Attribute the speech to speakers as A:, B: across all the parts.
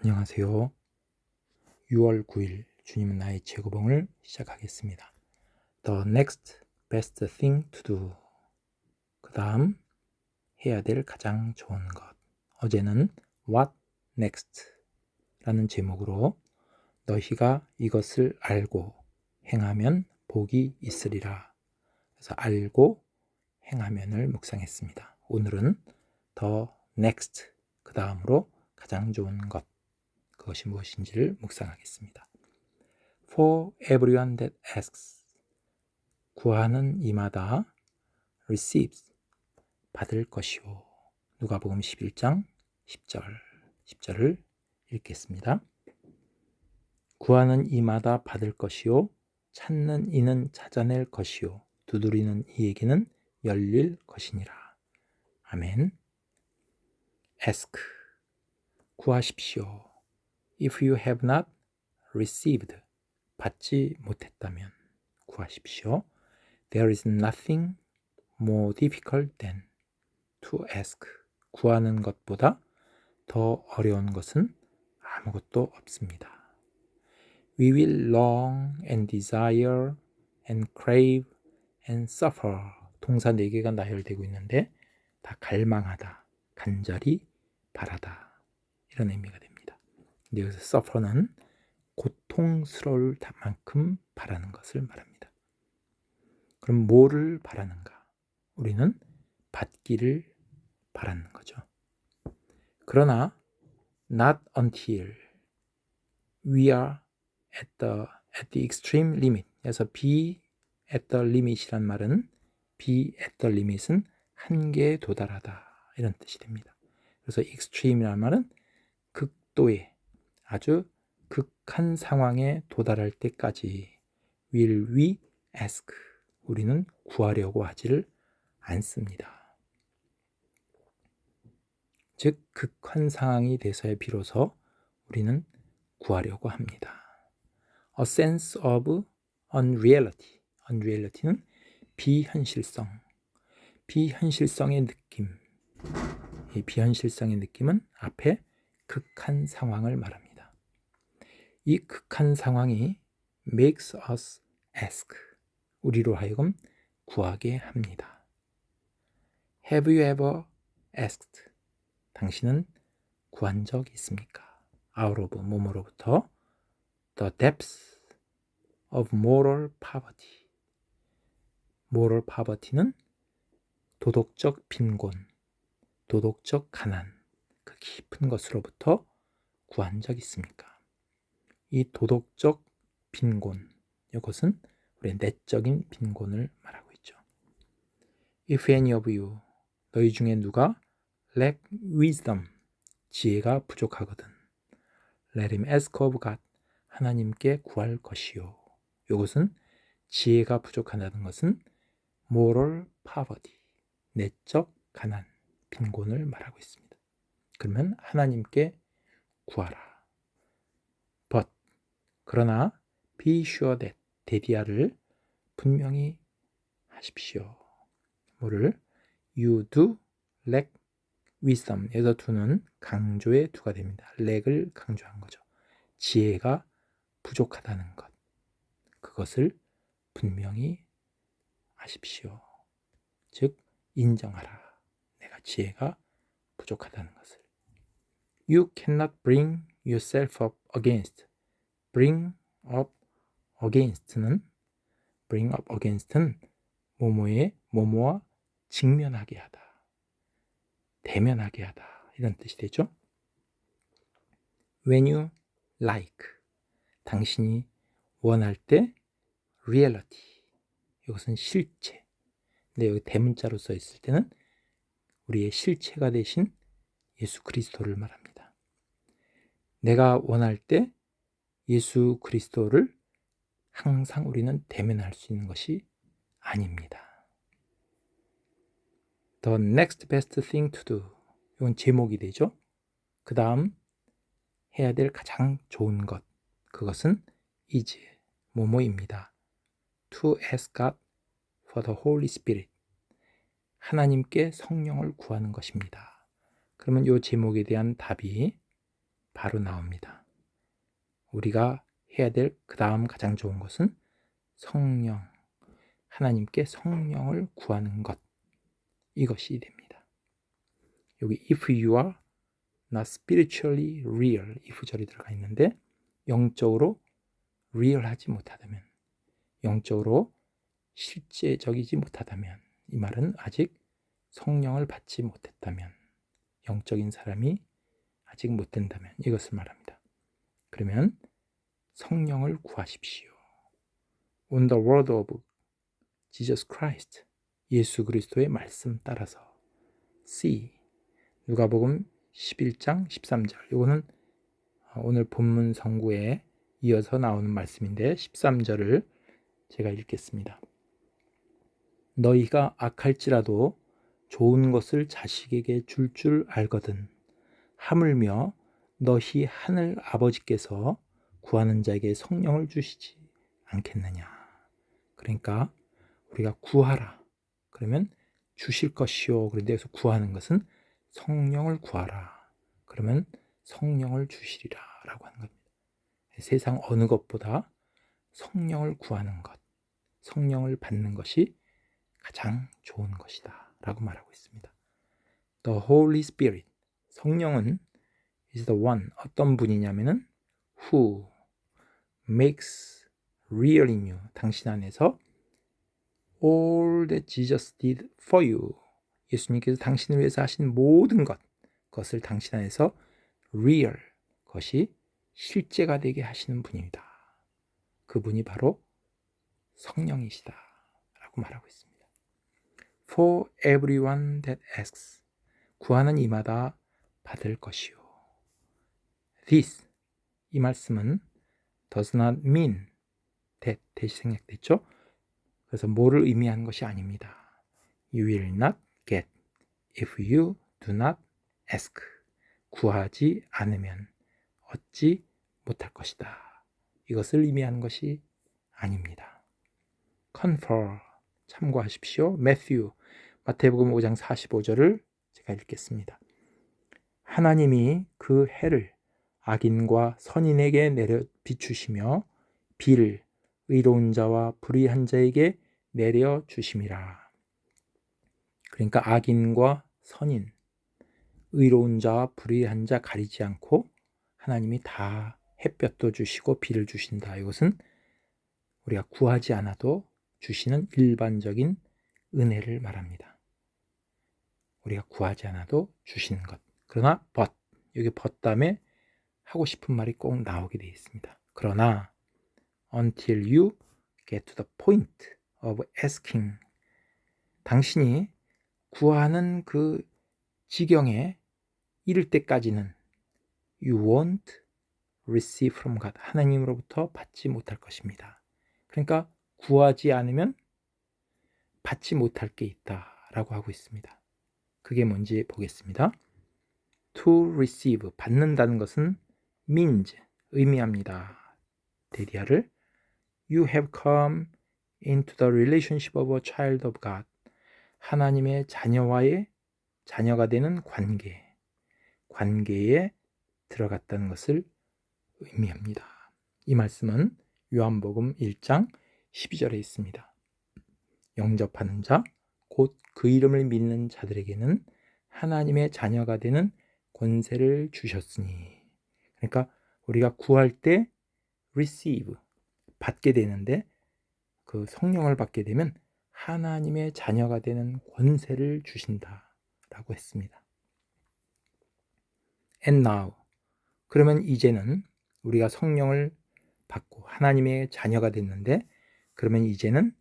A: 안녕하세요. 6월 9일 주님은 나의 최고봉을 시작하겠습니다. The next best thing to do. 그 다음 해야 될 가장 좋은 것. 어제는 What next? 라는 제목으로 너희가 이것을 알고 행하면 복이 있으리라. 그래서 알고 행하면을 묵상했습니다. 오늘은 The next 그 다음으로 가장 좋은 것. 그것이 무엇인지를 묵상하겠습니다. For everyone that asks, 구하는 이마다 receives, 받을 것이요. 누가복음 11장 10절을 읽겠습니다. 구하는 이마다 받을 것이요, 찾는 이는 찾아낼 것이요, 두드리는 이에게는 열릴 것이니라. 아멘. Ask, 구하십시오. If you have not received, 받지 못했다면 구하십시오. There is nothing more difficult than to ask. 구하는 것보다 더 어려운 것은 아무것도 없습니다. We will long and desire and crave and suffer. 동사 4개가 나열되고 있는데 다 갈망하다, 간절히 바라다 이런 의미가 됩니다. 근데 여기서 suffer는 고통스러울 만큼 바라는 것을 말합니다. 그럼 뭐를 바라는가? 우리는 받기를 바라는 거죠. 그러나 not until we are at the extreme limit. 그래서 be at the limit이란 말은 be at the limit은 한계에 도달하다 이런 뜻이 됩니다. 그래서 extreme이란 말은 극도의 아주 극한 상황에 도달할 때까지 will we ask. 우리는 구하려고 하지를 않습니다. 즉 극한 상황이 돼서야 비로소 우리는 구하려고 합니다. A sense of unreality. unreality는 비현실성. 비현실성의 느낌. 이 비현실성의 느낌은 앞에 극한 상황을 말합니다. 이 극한 상황이 makes us ask. 우리로 하여금 구하게 합니다. Have you ever asked? 당신은 구한 적 있습니까? Out of 뭐뭐로부터 the depths of moral poverty. moral poverty는 도덕적 빈곤, 도덕적 가난, 그 깊은 것으로부터 구한 적 있습니까? 이 도덕적 빈곤, 이것은 우리의 내적인 빈곤을 말하고 있죠. If any of you, 너희 중에 누가 lack wisdom, 지혜가 부족하거든. Let him ask of God, 하나님께 구할 것이요. 이것은 지혜가 부족하다는 것은 moral poverty, 내적 가난, 빈곤을 말하고 있습니다. 그러면 하나님께 구하라. But, 그러나 be sure that, 대디아를 분명히 하십시오. 뭐를? You do lack wisdom. 여기서 do는 강조의 do가 됩니다. lack을 강조한 거죠. 지혜가 부족하다는 것. 그것을 분명히 하십시오. 즉 인정하라. 내가 지혜가 부족하다는 것을. You cannot bring yourself up against. bring up against는 뭐뭐와 직면하게 하다. 대면하게 하다. 이런 뜻이 되죠. When you like. 당신이 원할 때 reality. 이것은 실체. 근데 여기 대문자로 써 있을 때는 우리의 실체가 되신 예수 그리스도를 말합니다. 내가 원할 때 예수 그리스도를 항상 우리는 대면할 수 있는 것이 아닙니다. The next best thing to do. 이건 제목이 되죠. 그 다음 해야 될 가장 좋은 것. 그것은 is 뭐뭐입니다. To ask God for the Holy Spirit. 하나님께 성령을 구하는 것입니다. 그러면 이 제목에 대한 답이 바로 나옵니다. 우리가 해야 될 그 다음 가장 좋은 것은 성령, 하나님께 성령을 구하는 것, 이것이 됩니다. 여기 if you are not spiritually real, if 절이 들어가 있는데 영적으로 real하지 못하다면, 영적으로 실제적이지 못하다면, 이 말은 아직 성령을 받지 못했다면, 영적인 사람이 아직 못 된다면 이것을 말합니다. 그러면 성령을 구하십시오. On the word of Jesus Christ, 예수 그리스도의 말씀 따라서. C, 누가복음 11장 13절. 이거는 오늘 본문 성구에 이어서 나오는 말씀인데 13절을 제가 읽겠습니다. 너희가 악할지라도 좋은 것을 자식에게 줄 알거든 하물며 너희 하늘 아버지께서 구하는 자에게 성령을 주시지 않겠느냐. 그러니까 우리가 구하라. 그러면 주실 것이요. 그런데 여기서 구하는 것은 성령을 구하라. 그러면 성령을 주시리라 라고 하는 겁니다. 세상 어느 것보다 성령을 구하는 것, 성령을 받는 것이 가장 좋은 것이다 라고 말하고 있습니다. The Holy Spirit, 성령은 is the one, 어떤 분이냐면은 who makes real in you, 당신 안에서 all that Jesus did for you, 예수님께서 당신을 위해서 하신 모든 그것을 당신 안에서 real, 것이 실제가 되게 하시는 분입니다. 그분이 바로 성령이시다 라고 말하고 있습니다. For everyone that asks, 구하는 이마다 받을 것이요. This, 이 말씀은 does not mean that, 대시 생략됐죠? 그래서 뭐를 의미하는 것이 아닙니다. You will not get if you do not ask. 구하지 않으면 얻지 못할 것이다. 이것을 의미하는 것이 아닙니다. Confer, 참고하십시오. Matthew, 마태복음 5장 45절을 제가 읽겠습니다. 하나님이 그 해를 악인과 선인에게 내려 비추시며 비를 의로운 자와 불의한 자에게 내려 주심이라. 그러니까 악인과 선인, 의로운 자와 불의한 자 가리지 않고 하나님이 다 햇볕도 주시고 비를 주신다. 이것은 우리가 구하지 않아도 주시는 일반적인 은혜를 말합니다. 우리가 구하지 않아도 주시는 것. 그러나 but, 여기 but 다음에 하고 싶은 말이 꼭 나오게 되어 있습니다. 그러나 until you get to the point of asking, 당신이 구하는 그 지경에 이를 때까지는 you won't receive from God, 하나님으로부터 받지 못할 것입니다. 그러니까 구하지 않으면 받지 못할 게 있다라고 하고 있습니다. 그게 뭔지 보겠습니다. To receive, 받는다는 것은 means, 의미합니다. 데디아를 You have come into the relationship of a child of God, 하나님의 자녀와의 자녀가 되는 관계에 들어갔다는 것을 의미합니다. 이 말씀은 요한복음 1장 12절에 있습니다. 영접하는 자, 곧 그 이름을 믿는 자들에게는 하나님의 자녀가 되는 권세를 주셨으니. 그러니까 우리가 구할 때 receive, 받게 되는데 그 성령을 받게 되면 하나님의 자녀가 되는 권세를 주신다라고 했습니다. And now, 그러면 이제는 우리가 성령을 받고 하나님의 자녀가 됐는데 그러면 이제는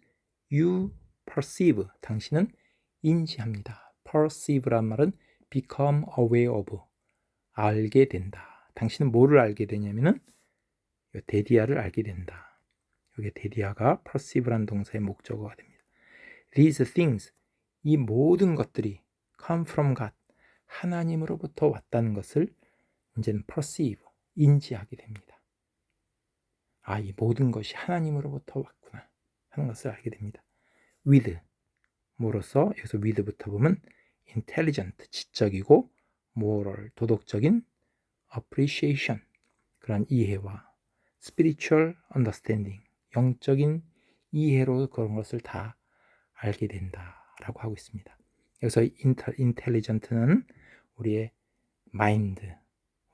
A: you perceive, 당신은 인지합니다. perceive란 말은 become aware of, 알게 된다. 당신은 뭐를 알게 되냐면은 데디아를 알게 된다. 여기 데디아가 perceive란 동사의 목적어가 됩니다. These things, 이 모든 것들이 come from God, 하나님으로부터 왔다는 것을 이제는 perceive, 인지하게 됩니다. 아, 이 모든 것이 하나님으로부터 왔구나 하는 것을 알게 됩니다. with, 뭐로서 여기서 with부터 보면 intelligent, 지적이고 moral, 도덕적인 appreciation, 그런 이해와 spiritual understanding, 영적인 이해로 그런 것을 다 알게 된다라고 하고 있습니다. 여기서 intelligent는 우리의 마인드,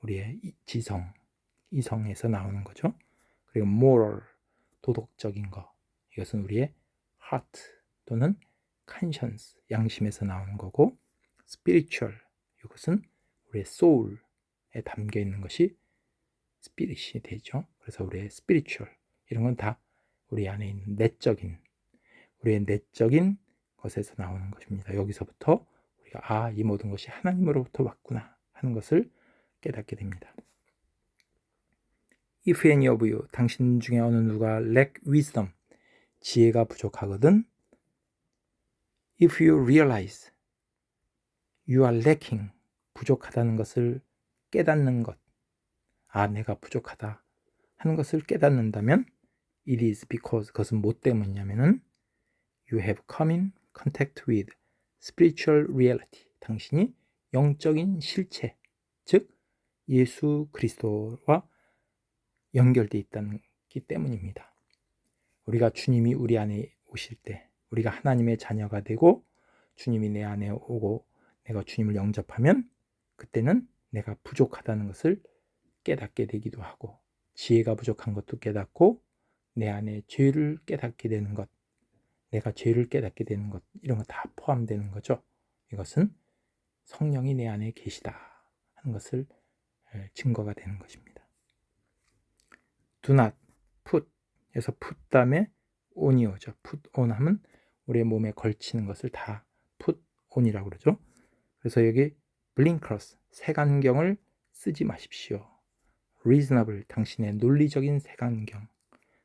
A: 우리의 지성, 이성에서 나오는 거죠. 그리고 moral, 도덕적인 거, 이것은 우리의 heart 또는 conscience, 양심에서 나오는 거고, spiritual, 이것은 우리의 soul에 담겨 있는 것이 spirit이 되죠. 그래서 우리의 spiritual, 이런 건 다 우리 안에 있는 우리의 내적인 것에서 나오는 것입니다. 여기서부터 우리가 이 모든 것이 하나님으로부터 왔구나 하는 것을 깨닫게 됩니다. If any of you, 당신 중에 어느 누가 lack wisdom, 지혜가 부족하거든. If you realize you are lacking, 부족하다는 것을 깨닫는 것, 내가 부족하다 하는 것을 깨닫는다면 it is because, 그것은 뭐 때문이냐면은 you have come in contact with spiritual reality, 당신이 영적인 실체, 즉 예수 그리스도와 연결되어 있기 때문입니다. 우리가 주님이 우리 안에 오실 때, 우리가 하나님의 자녀가 되고 주님이 내 안에 오고 내가 주님을 영접하면 그때는 내가 부족하다는 것을 깨닫게 되기도 하고, 지혜가 부족한 것도 깨닫고, 내 안에 죄를 깨닫게 되는 것, 내가 죄를 깨닫게 되는 것, 이런 거 다 포함되는 거죠. 이것은 성령이 내 안에 계시다 하는 것을 증거가 되는 것입니다. Do not put, 에서 put 다음에 on이 오죠. put on 하면 우리의 몸에 걸치는 것을 다 put on이라고 그러죠. 그래서 여기 blinkers, 색안경을 쓰지 마십시오. reasonable, 당신의 논리적인 색안경.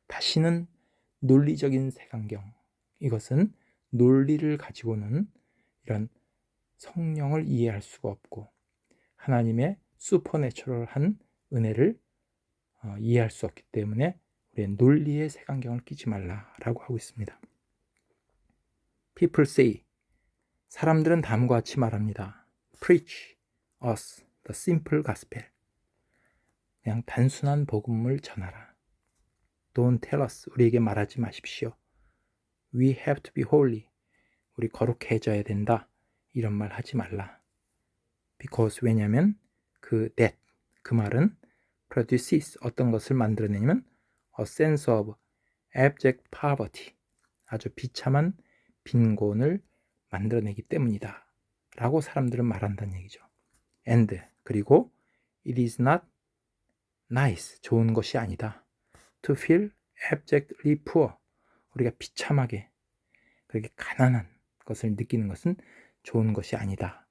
A: 다시는 논리적인 색안경. 이것은 논리를 가지고는 이런 성령을 이해할 수가 없고 하나님의 슈퍼내추럴한 은혜를 이해할 수 없기 때문에 우리의 논리의 색안경을 끼지 말라라고 하고 있습니다. People say, 사람들은 다음과 같이 말합니다. Preach us the simple gospel. 그냥 단순한 복음을 전하라. Don't tell us, 우리에게 말하지 마십시오. We have to be holy, 우리 거룩해져야 된다. 이런 말 하지 말라. Because, 왜냐하면 그 말은 produces, 어떤 것을 만들어내냐면 a sense of abject poverty, 아주 비참한 빈곤을 만들어내기 때문이다 라고 사람들은 말한다는 얘기죠. And, 그리고 it is not nice, 좋은 것이 아니다. To feel abjectly poor, 우리가 비참하게 그렇게 가난한 것을 느끼는 것은 좋은 것이 아니다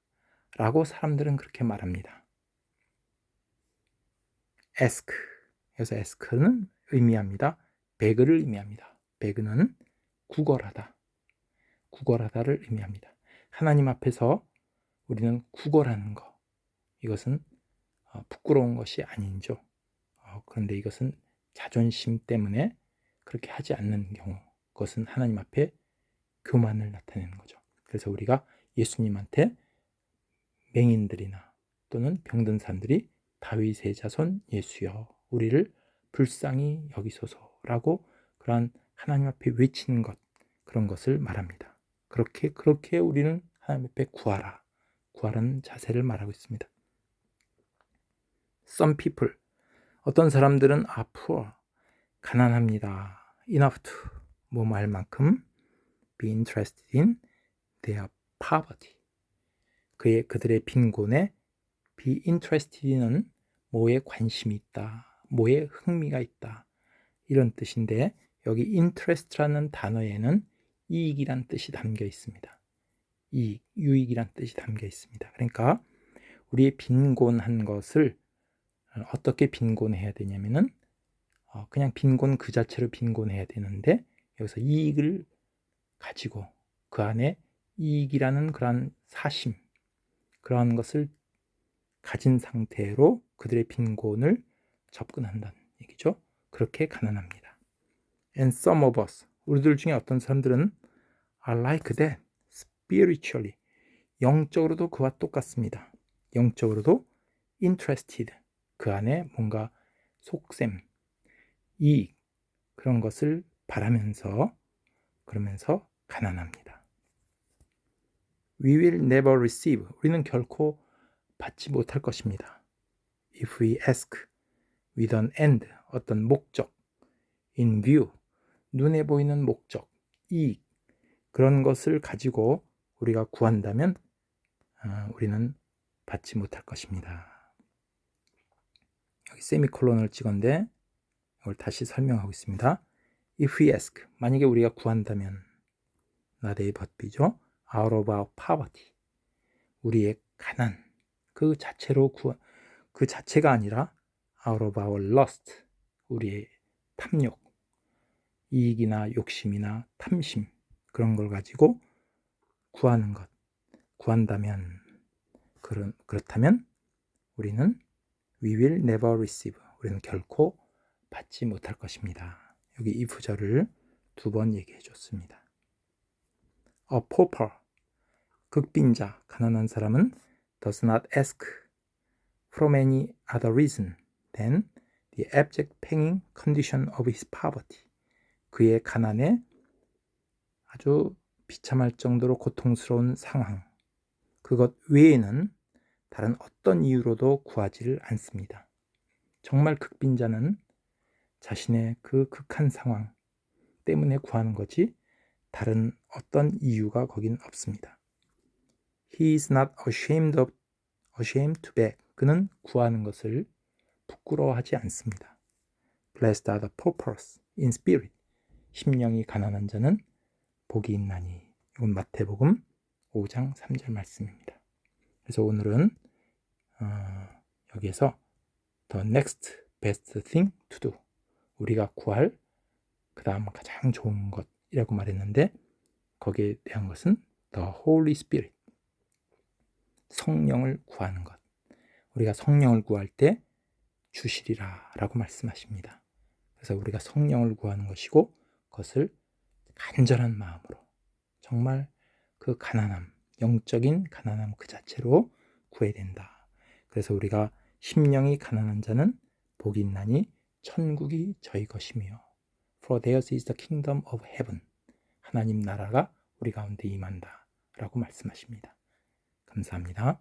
A: 라고 사람들은 그렇게 말합니다. ask, 그래서 ask는 의미합니다. beg를 의미합니다. beg는 구걸하다를 의미합니다. 하나님 앞에서 우리는 구걸하는 것, 이것은 부끄러운 것이 아니죠. 그런데 이것은 자존심 때문에 그렇게 하지 않는 경우, 그것은 하나님 앞에 교만을 나타내는 거죠. 그래서 우리가 예수님한테 맹인들이나 또는 병든 사람들이 다윗의 자손 예수여 우리를 불쌍히 여기소서라고 그러한 하나님 앞에 외치는 것, 그런 것을 말합니다. 그렇게 우리는 하나님 앞에 구하라는 자세를 말하고 있습니다. Some people, 어떤 사람들은 poor, 가난합니다. Enough to, 뭐뭐 할 만큼 be interested in their poverty, 그들의 빈곤에 be interested는 뭐에 관심이 있다, 뭐에 흥미가 있다, 이런 뜻인데 여기 interest라는 단어에는 이익이란 뜻이 담겨 있습니다. 유익이란 뜻이 담겨 있습니다. 그러니까 우리의 빈곤한 것을 어떻게 빈곤해야 되냐면은 그냥 빈곤 그 자체로 빈곤해야 되는데 여기서 이익을 가지고 그 안에 이익이라는 그러한 사심, 그러한 것을 가진 상태로 그들의 빈곤을 접근한다는 얘기죠. 그렇게 가난합니다. And some of us, 우리들 중에 어떤 사람들은 are like that spiritually, 영적으로도 그와 똑같습니다. 영적으로도 interested, 그 안에 뭔가 속셈, 이익 그런 것을 바라면서 그러면서 가난합니다. We will never receive. 우리는 결코 받지 못할 것입니다. If we ask with an end, 어떤 목적, in view, 눈에 보이는 목적, 이익, 그런 것을 가지고 우리가 구한다면 우리는 받지 못할 것입니다. 여기 세미콜론을 찍었는데 이걸 다시 설명하고 있습니다. If we ask, 만약에 우리가 구한다면 not a but be죠. out of our poverty, 우리의 가난 그 자체로 그 자체가 아니라 out of our lust, 우리의 탐욕, 이익이나 욕심이나 탐심 그런 걸 가지고 구하는 것, 구한다면 그렇다면 우리는 we will never receive, 우리는 결코 받지 못할 것입니다. 여기 이 구절을 2번 얘기해 줬습니다. A pauper, 극빈자, 가난한 사람은 does not ask from any other reason than the abject paining condition of his poverty. 그의 가난에 아주 비참할 정도로 고통스러운 상황, 그것 외에는 다른 어떤 이유로도 구하지를 않습니다. 정말 극빈자는 자신의 그 극한 상황 때문에 구하는 거지 다른 어떤 이유가 거긴 없습니다. He is not ashamed to beg. 그는 구하는 것을 부끄러워하지 않습니다. Blessed are the paupers in spirit. 심령이 가난한 자는 복이 있나니. 이건 마태복음 5장 3절 말씀입니다. 그래서 오늘은 여기에서 the next best thing to do, 우리가 구할 그 다음 가장 좋은 것이라고 말했는데 거기에 대한 것은 the Holy Spirit, 성령을 구하는 것. 우리가 성령을 구할 때 주시리라 라고 말씀하십니다. 그래서 우리가 성령을 구하는 것이고 그것을 간절한 마음으로 정말 그 가난함, 영적인 가난함 그 자체로 구해야 된다. 그래서 우리가 심령이 가난한 자는 복이 있나니 천국이 저희 것이며 For theirs is the kingdom of heaven. 하나님 나라가 우리 가운데 임한다 라고 말씀하십니다. 감사합니다.